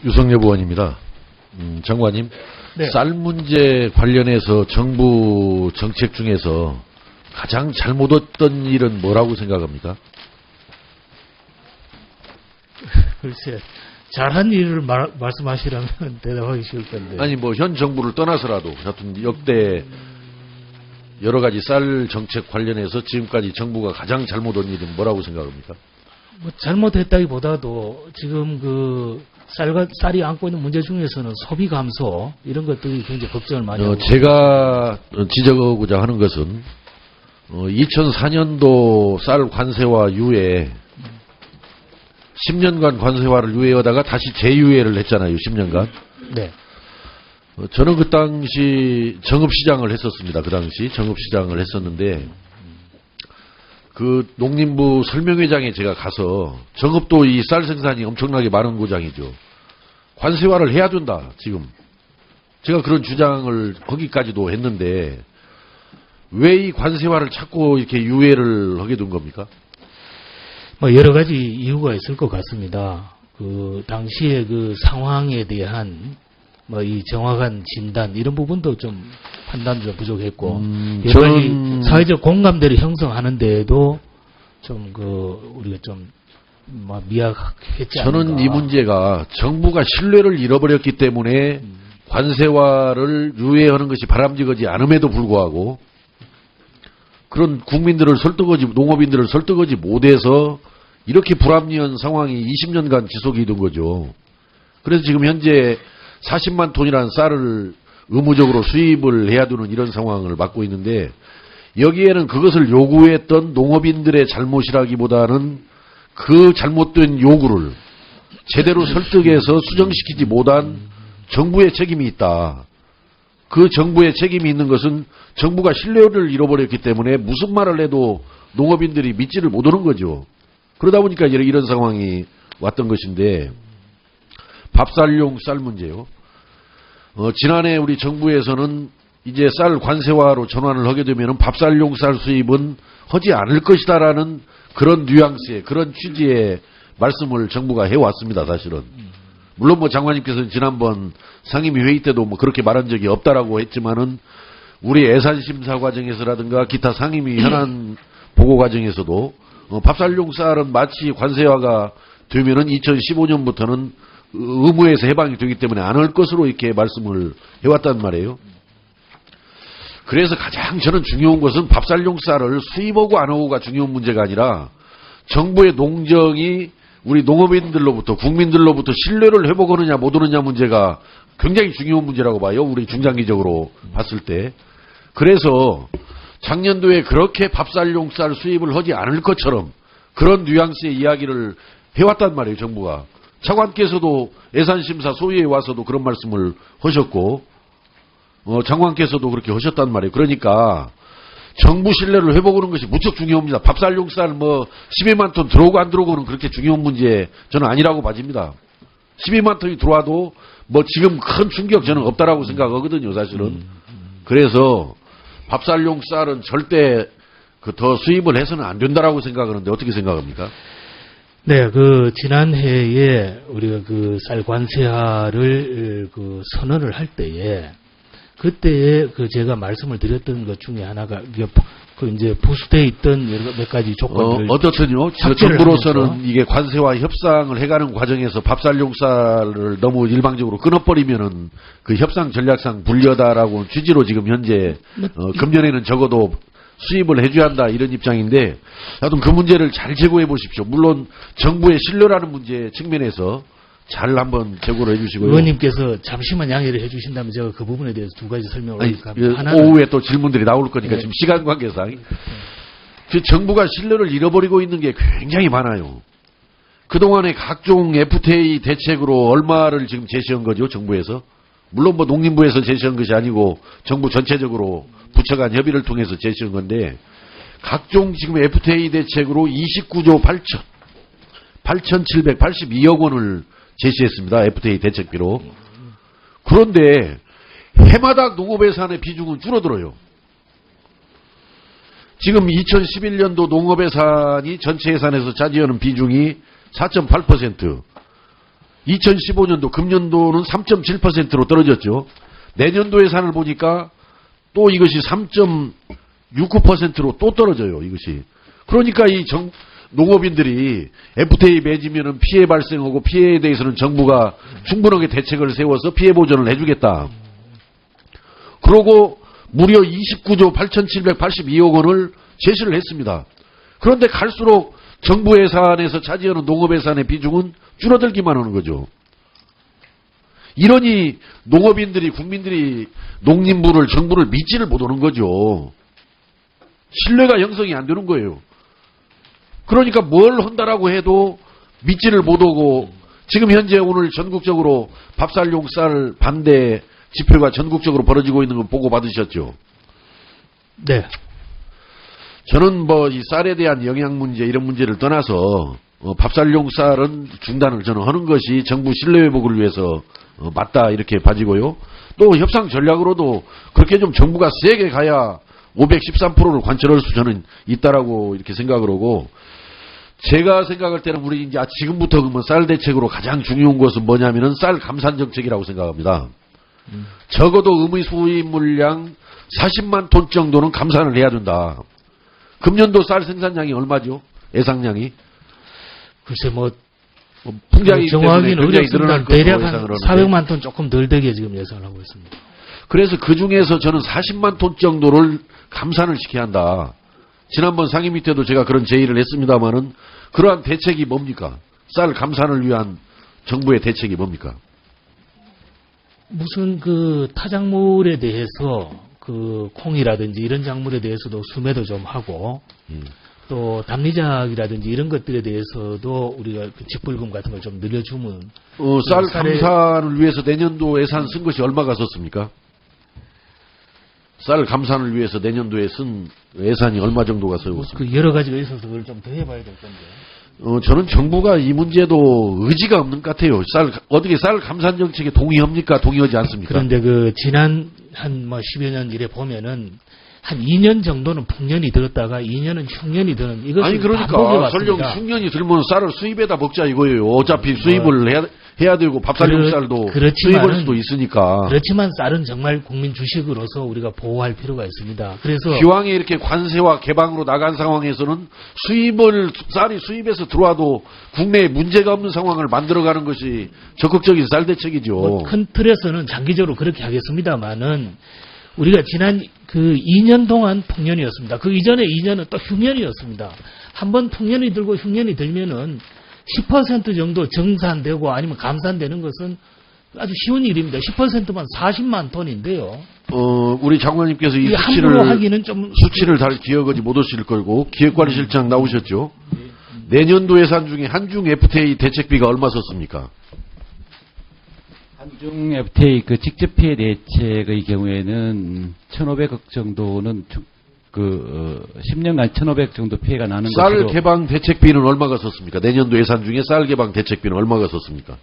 유성엽 의원입니다. 장관님, 네. 쌀 문제 관련해서 정부 정책 중에서 가장 잘못했던 일은 뭐라고 생각합니까? 글쎄, 잘한 일을 말씀하시라면 대답하기 쉬울 건데. 아니 뭐 현 정부를 떠나서라도 하여튼 역대 여러 가지 쌀 정책 관련해서 지금까지 정부가 가장 잘못한 일은 뭐라고 생각합니까? 뭐 잘못했다기보다도 지금 그 쌀이 안고 있는 문제 중에서는 소비 감소 이런 것들이 굉장히 걱정을 많이 하고 제가 지적하고자 하는 것은 2004년도 쌀 관세와 유예 10년간 관세화를 유예하다가 다시 재유예를 했잖아요. 10년간. 네. 저는 그 당시 정읍시장을 했었습니다. 그 당시 정읍시장을 했었는데 그 농림부 설명회장에 제가 가서 정읍도 이 쌀 생산이 엄청나게 많은 고장이죠. 관세화를 해야 된다. 지금 제가 그런 주장을 거기까지도 했는데 왜 이 관세화를 자꾸 이렇게 유예를 하게 된 겁니까? 뭐 여러 가지 이유가 있을 것 같습니다. 그 당시의 그 상황에 대한 뭐 이 정확한 진단 이런 부분도 좀 판단도 부족했고 여러 가지 사회적 공감대를 형성하는 데에도 좀 그 우리가 좀 미약했지 않나. 저는 이 문제가 정부가 신뢰를 잃어버렸기 때문에 관세화를 유예하는 것이 바람직하지 않음에도 불구하고 그런 국민들을 설득하지 농업인들을 설득하지 못해서 이렇게 불합리한 상황이 20년간 지속이 된 거죠. 그래서 지금 현재 40만 톤이라는 쌀을 의무적으로 수입을 해야 되는 이런 상황을 맞고 있는데 여기에는 그것을 요구했던 농업인들의 잘못이라기보다는 그 잘못된 요구를 제대로 설득해서 수정시키지 못한 정부의 책임이 있다. 그 정부의 책임이 있는 것은 정부가 신뢰를 잃어버렸기 때문에 무슨 말을 해도 농업인들이 믿지를 못하는 거죠. 그러다 보니까 이런 상황이 왔던 것인데 밥쌀용 쌀 문제요. 지난해 우리 정부에서는 이제 쌀 관세화로 전환을 하게 되면 밥쌀용 쌀 수입은 하지 않을 것이다라는 그런 뉘앙스의 그런 취지의 말씀을 정부가 해왔습니다. 사실은. 물론 뭐 장관님께서는 지난번 상임위 회의 때도 뭐 그렇게 말한 적이 없다라고 했지만은 우리 예산심사 과정에서라든가 기타 상임위 현안 보고 과정에서도 밥쌀용 쌀은 마치 관세화가 되면은 2015년부터는 의무에서 해방이 되기 때문에 안 할 것으로 이렇게 말씀을 해왔단 말이에요. 그래서 가장 저는 중요한 것은 밥쌀용 쌀을 수입하고 안 하고가 중요한 문제가 아니라 정부의 농정이 우리 농업인들로부터 국민들로부터 신뢰를 회복하느냐 못하느냐 문제가 굉장히 중요한 문제라고 봐요. 우리 중장기적으로 봤을 때. 그래서 작년도에 그렇게 밥쌀용 쌀 수입을 하지 않을 것처럼 그런 뉘앙스의 이야기를 해왔단 말이에요. 정부가. 차관께서도 예산심사 소위에 와서도 그런 말씀을 하셨고 장관께서도 그렇게 하셨단 말이에요. 그러니까 정부 신뢰를 회복하는 것이 무척 중요합니다. 밥쌀용 쌀 12만 톤 들어오고 안 들어오고는 그렇게 중요한 문제 저는 아니라고 봐집니다. 12만 톤이 들어와도 지금 큰 충격 저는 없다라고 생각하거든요. 사실은. 그래서 밥쌀용 쌀은 절대 더 수입을 해서는 안 된다라고 생각하는데 어떻게 생각합니까? 네, 지난해에 우리가 쌀 관세화를 선언을 할 때에 그때에 제가 말씀을 드렸던 것 중에 하나가 이제 부수되어 있던 몇 가지 조건들 어떻든요. 정부로서는 이게 관세와 협상을 해가는 과정에서 밥쌀용 쌀을 너무 일방적으로 끊어버리면은 그 협상 전략상 불리하다라고 취지로 지금 현재 금년에는 적어도 수입을 해줘야 한다 이런 입장인데 하여튼 그 문제를 잘 제고해 보십시오. 물론 정부의 신뢰라는 문제 측면에서 잘 한번 제고를 해주시고요. 의원님께서 잠시만 양해를 해주신다면 제가 그 부분에 대해서 두 가지 설명을 하겠습니다. 오후에 또 질문들이 나올 거니까 지금 시간 관계상 정부가 신뢰를 잃어버리고 있는 게 굉장히 많아요. 그동안에 각종 FTA 대책으로 얼마를 지금 제시한 거죠. 정부에서. 물론 농림부에서 제시한 것이 아니고 정부 전체적으로 부처 간 협의를 통해서 제시한 건데 각종 지금 FTA 대책으로 29조 8,782억 원을 제시했습니다. FTA 대책비로. 그런데 해마다 농업예산의 비중은 줄어들어요. 지금 2011년도 농업예산이 전체 예산에서 차지하는 비중이 4.8%. 2015년도 금년도는 3.7%로 떨어졌죠. 내년도 예산을 보니까 또 이것이 3.69%로 또 떨어져요. 이것이. 그러니까 이 농업인들이 FTA 맺으면 피해 발생하고 피해에 대해서는 정부가 충분하게 대책을 세워서 피해 보전을 해주겠다. 그러고 무려 29조 8,782억 원을 제시를 했습니다. 그런데 갈수록 정부 예산에서 차지하는 농업 예산의 비중은 줄어들기만 하는 거죠. 이러니 농업인들이 국민들이 농림부를 정부를 믿지를 못하는 거죠. 신뢰가 형성이 안 되는 거예요. 그러니까 뭘 한다라고 해도 믿지를 못하고 지금 현재 오늘 전국적으로 밥살용 쌀 반대 집회가 전국적으로 벌어지고 있는 거 보고 받으셨죠? 네. 저는 뭐 이 쌀에 대한 영양 문제 이런 문제를 떠나서 밥살용 쌀은 중단을 저는 하는 것이 정부 신뢰 회복을 위해서 맞다 이렇게 봐지고요. 또 협상 전략으로도 그렇게 좀 정부가 세게 가야 513%를 관철할 수 저는 있다라고 이렇게 생각을 하고 제가 생각할 때는 우리 이제 지금부터 그러면 쌀 대책으로 가장 중요한 것은 뭐냐면은 쌀 감산 정책이라고 생각합니다. 적어도 의무 수입 물량 40만 톤 정도는 감산을 해야 된다. 금년도 쌀 생산량이 얼마죠? 예상량이? 글쎄 뭐 풍량이 정확히는 어렵습니다. 대략 한 예상을 400만 톤 조금 덜 되게 지금 예상을 하고 있습니다. 그래서 그 중에서 저는 40만 톤 정도를 감산을 시켜야 한다. 지난번 상임위 때도 제가 그런 제의를 했습니다마는 그러한 대책이 뭡니까? 쌀 감산을 위한 정부의 대책이 뭡니까? 무슨 그 타작물에 대해서 그 콩이라든지 이런 작물에 대해서도 수매도 좀 하고 또 담리작이라든지 이런 것들에 대해서도 우리가 그 직불금 같은 걸 좀 늘려주면 쌀 감산을 위해서 내년도 예산 쓴 것이 얼마가 썼습니까? 쌀 감산을 위해서 내년도에 쓴 예산이 얼마 정도가 쓰였습니까? 그 여러 가지가 있어서 그걸 좀 더 해봐야 될 건데. 저는 정부가 이 문제도 의지가 없는 것 같아요. 어떻게 쌀 감산 정책에 동의합니까? 동의하지 않습니까? 그런데 그 지난 한 뭐 10여 년 이래 보면은 한 2년 정도는 풍년이 들었다가 2년은 흉년이 드는 이것이 아니 그러니까 설령 흉년이 들면 쌀을 수입에다 먹자 이거예요. 어차피 수입을 해야 되고 밥살용 쌀도 수입할 수도 있으니까. 그렇지만 쌀은 정말 국민 주식으로서 우리가 보호할 필요가 있습니다. 그래서 기왕에 이렇게 관세와 개방으로 나간 상황에서는 쌀이 수입에서 들어와도 국내에 문제가 없는 상황을 만들어가는 것이 적극적인 쌀 대책이죠. 뭐 큰 틀에서는 장기적으로 그렇게 하겠습니다만은 우리가 지난 그 2년 동안 풍년이었습니다. 그 이전에 2년은 또 흉년이었습니다. 한번 풍년이 들고 흉년이 들면은 10% 정도 정산되고 아니면 감산되는 것은 아주 쉬운 일입니다. 10%만 40만 톤인데요. 우리 장관님께서 이 수치를 잘 기억하지 못하실 거고 기획관리실장 나오셨죠. 내년도 예산 중에 한중 FTA 대책비가 얼마 썼습니까? 한중 FTA 그 직접 피해 대책의 경우에는 1,500억 정도는 10년간 1,500 정도 피해가 나는 쌀 것으로. 개방 대책비는 얼마가 썼습니까? 내년도 예산 중에 쌀 개방 대책비는 얼마가 썼습니까?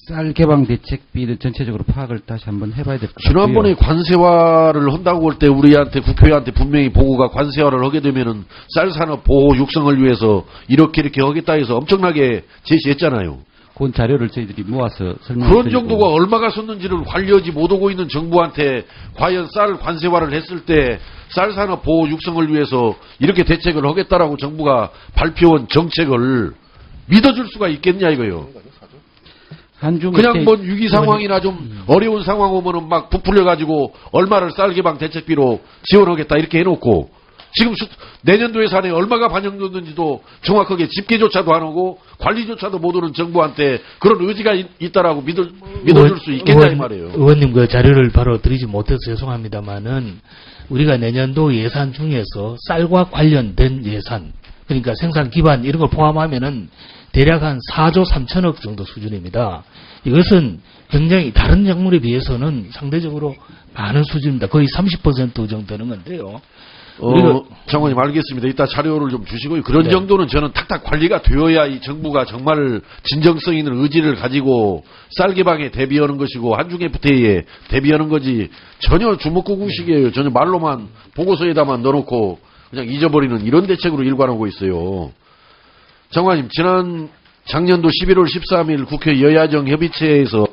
쌀 개방 대책비는 전체적으로 파악을 다시 한번 해봐야 될 것 같고요. 지난번에 관세화를 한다고 할 때 우리한테 국회의원한테 분명히 보고가 관세화를 하게 되면은 쌀 산업 보호 육성을 위해서 이렇게 하겠다 해서 엄청나게 제시했잖아요. 그 자료를 저희들이 모아서 설명드리고. 그런 정도가 얼마가 썼는지를 관리하지 못하고 있는 정부한테 과연 쌀 관세화를 했을 때 쌀 산업 보호 육성을 위해서 이렇게 대책을 하겠다라고 정부가 발표한 정책을 믿어줄 수가 있겠냐 이거요. 그냥 뭐 위기 상황이나 좀 어려운 상황 오면은 막 부풀려가지고 얼마를 쌀 개방 대책비로 지원하겠다 이렇게 해놓고 지금 내년도 예산에 얼마가 반영됐는지도 정확하게 집계조차도 안 하고 관리조차도 못 하는 정부한테 그런 의지가 있다라고 믿어줄 수 있겠냐 이 말이에요. 의원님 그 자료를 바로 드리지 못해서 죄송합니다만은 우리가 내년도 예산 중에서 쌀과 관련된 예산 그러니까 생산 기반 이런 걸 포함하면은 대략 한 4조 3천억 정도 수준입니다. 이것은 굉장히 다른 작물에 비해서는 상대적으로 많은 수준입니다. 거의 30% 정도 되는 건데요. 장관님 알겠습니다. 이따 자료를 좀 주시고요. 그런 정도는 저는 탁탁 관리가 되어야 이 정부가 정말 진정성 있는 의지를 가지고 쌀 개방에 대비하는 것이고 한중 FTA에 대비하는 거지 전혀 주먹구구식이에요. 전혀 말로만 보고서에다만 넣어놓고 그냥 잊어버리는 이런 대책으로 일관하고 있어요. 장관님 작년도 11월 13일 국회 여야정 협의체에서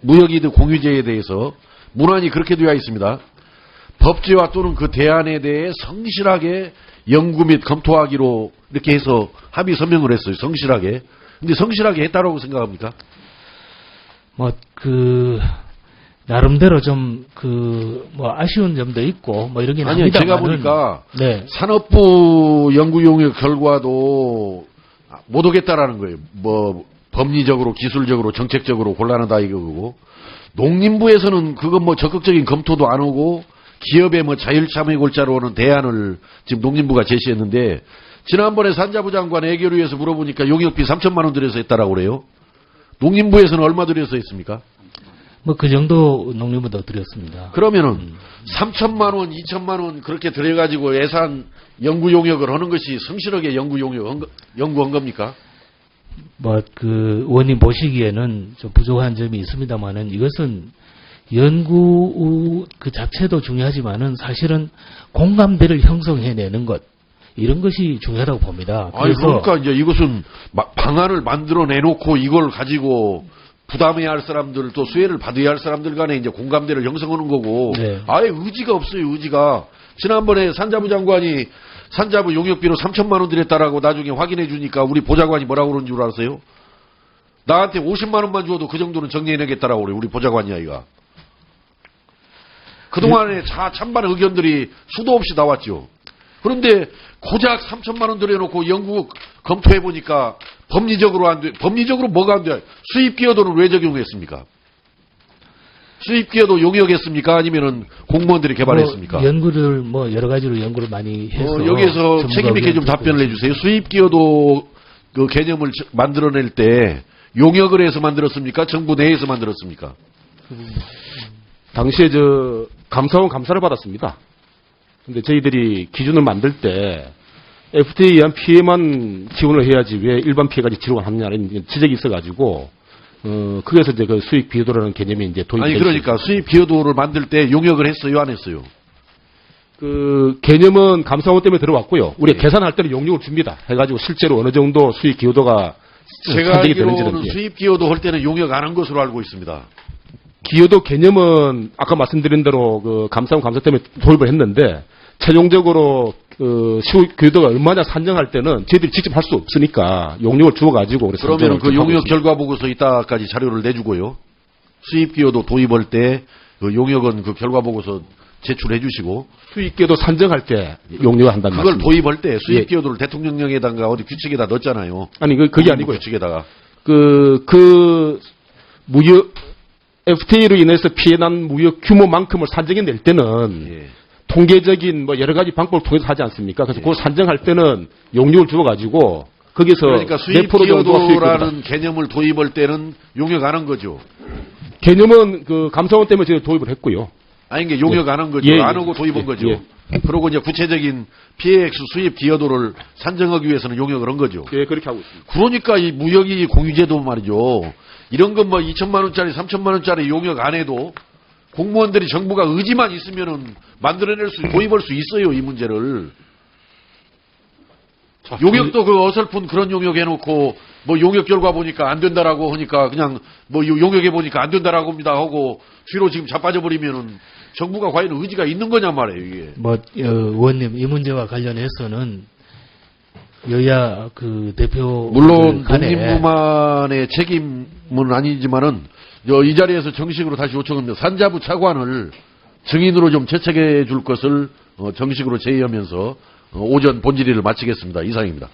무역이득 공유제에 대해서 문안이 그렇게 되어 있습니다. 법제화 또는 그 대안에 대해 성실하게 연구 및 검토하기로 이렇게 해서 합의 서명을 했어요. 성실하게. 근데 성실하게 했다라고 생각합니까? 나름대로 좀, 아쉬운 점도 있고, 이러긴 아니요, 합니다만은. 제가 보니까 네. 산업부 연구 용역 결과도 못 오겠다라는 거예요. 법리적으로, 기술적으로, 정책적으로 곤란하다 이거고. 농림부에서는 그건 적극적인 검토도 안 오고, 기업의 자율참여 골자로 는 대안을 지금 농림부가 제시했는데, 지난번에 산자부 장관 애결위에서 물어보니까 용역비 3천만 원 들여서 했다라고 그래요. 농림부에서는 얼마 들여서 했습니까? 그 정도 농림부도 드렸습니다. 그러면은 3천만 원, 2천만 원 그렇게 들여가지고 예산 연구 용역을 하는 것이 성실하게 연구한 겁니까? 의원님 보시기에는 좀 부족한 점이 있습니다만은 이것은 연구 그 자체도 중요하지만은 사실은 공감대를 형성해내는 것 이런 것이 중요하다고 봅니다. 아니, 그러니까 이제 이것은 방안을 만들어 내놓고 이걸 가지고 부담해야 할 사람들 또 수혜를 받아야 할 사람들 간에 이제 공감대를 형성하는 거고 네. 아예 의지가 없어요. 의지가. 지난번에 산자부 장관이 산자부 용역비로 3천만 원 드렸다라고 나중에 확인해 주니까 우리 보좌관이 뭐라고 그러는 줄 알았어요? 나한테 50만 원만 주어도 그 정도는 정리해내겠다라고 그래. 우리 보좌관이 아이가. 그동안에 찬반 의견들이 수도 없이 나왔죠. 그런데 고작 3천만 원 들여놓고 연구 검토해보니까 법리적으로 안 돼. 법리적으로 뭐가 안 돼? 수입기여도는 왜 적용했습니까? 수입기여도 용역했습니까? 아니면은 공무원들이 개발했습니까? 연구를 여러 가지로 연구를 많이 해서 여기에서 책임있게 좀 답변을 해주세요. 수입기여도 그 개념을 만들어낼 때 용역을 해서 만들었습니까? 정부 내에서 만들었습니까? 당시에 감사원 감사를 받았습니다. 근데 저희들이 기준을 만들 때 FTA에 의한 피해만 지원을 해야지 왜 일반 피해까지 지원을 하느냐는 지적이 있어가지고 그래서 이제 그 수익 비효도라는 개념이 이제 도입이 아니 그러니까 수입 비효도를 만들 때 용역을 했어요, 안 했어요? 그 개념은 감사원 때문에 들어왔고요. 우리가 네. 계산할 때는 용역을 줍니다. 해가지고 실제로 어느 정도 수익 기여도가 제가 산정이 알기로는 되는지는 수입 기여도 할 때는 용역 안 한 것으로 알고 있습니다. 기여도 개념은 아까 말씀드린 대로 그 감사원 감사 때문에 도입을 했는데 최종적으로 수익 기여도가 얼마냐 산정할 때는 저희들이 직접 할 수 없으니까 용역을 주어가지고 그러면 그 용역 결과 보고서 이따까지 자료를 내주고요. 수입 기여도 도입할 때 그 용역은 그 결과 보고서 제출해 주시고 수익 기여도 산정할 때 용역을 한다는 그걸 말씀입니다. 도입할 때 수입 예. 기여도를 대통령령에다가 어디 규칙에다 넣었잖아요. 아니 그게 아니고요. 규칙에다가 무역 FTA로 인해서 피해난 무역 규모만큼을 산정해 낼 때는 예. 통계적인 여러 가지 방법을 통해서 하지 않습니까? 그래서 예. 그걸 산정할 때는 용역을 주어가지고 거기서 그러니까 몇 수입 프로 정도가 수익이다. 기여도라는 개념을 도입할 때는 용역 안 한 거죠. 개념은 그 감사원 때문에 저희가 도입을 했고요. 아니 이게 용역 안 한 거죠. 예, 안 예. 하고 도입한 예, 거죠. 예. 그리고 이제 구체적인 피해 액수 수입 기여도를 산정하기 위해서는 용역을 한 거죠. 예, 그렇게 하고 있습니다. 그러니까 이 무역이 공유제도 말이죠. 이런 건 2천만 원짜리, 3천만 원짜리 용역 안 해도 공무원들이 정부가 의지만 있으면은 만들어낼 수, 도입할 수 있어요, 이 문제를. 용역도 그 어설픈 그런 용역 해놓고 용역 결과 보니까 안 된다라고 하니까 그냥 용역해 보니까 안 된다라고 합니다 하고 뒤로 지금 자빠져 버리면은 정부가 과연 의지가 있는 거냐 말이에요, 이게. 의원님 이 문제와 관련해서는 여야 그 대표 물론 간에 농림부만의 책임은 아니지만은 이 자리에서 정식으로 다시 요청합니다. 산자부 차관을 증인으로 좀 채택해 줄 것을 정식으로 제의하면서 오전 본질의를 마치겠습니다. 이상입니다.